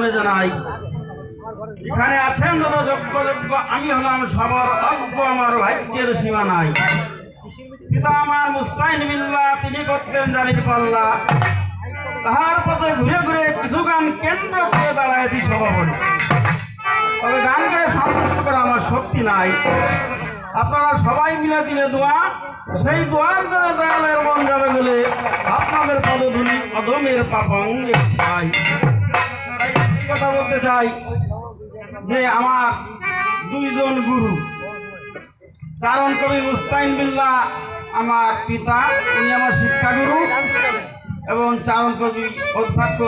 বলে জানাই এখানে আছেন যত যোগ্য যোগ্য আমি হলাম সবার অজ্ঞ, আমার ভাগ্যের সীমা নাই। পিতা আমার মুস্তাইন বিল্লাহ, তিনি করতেন জালির পাল্লা, তাহার পথে ঘুরে ঘুরে কিছু গান কেন্দ্র করে দাঁড়াইছি সভাপতি। তবে গানকে সন্তুষ্ট করা আমার শক্তি নাই। আপনারা সবাই মিলে দিলে দোয়া, সেই দোয়ার জন্য দয়ালের মন যাবে গেলে আপনাদের পদধূলি অধমের পাপঙ্গে পাই। তাই একটি কথা বলতে চাই যে আমার দুইজন গুরু, চারণ কবি মুস্তাইন বিল্লাহ আমার পিতা, উনি আমার শিক্ষাগুরু, এবং চারণ কবি অধ্যক্ষ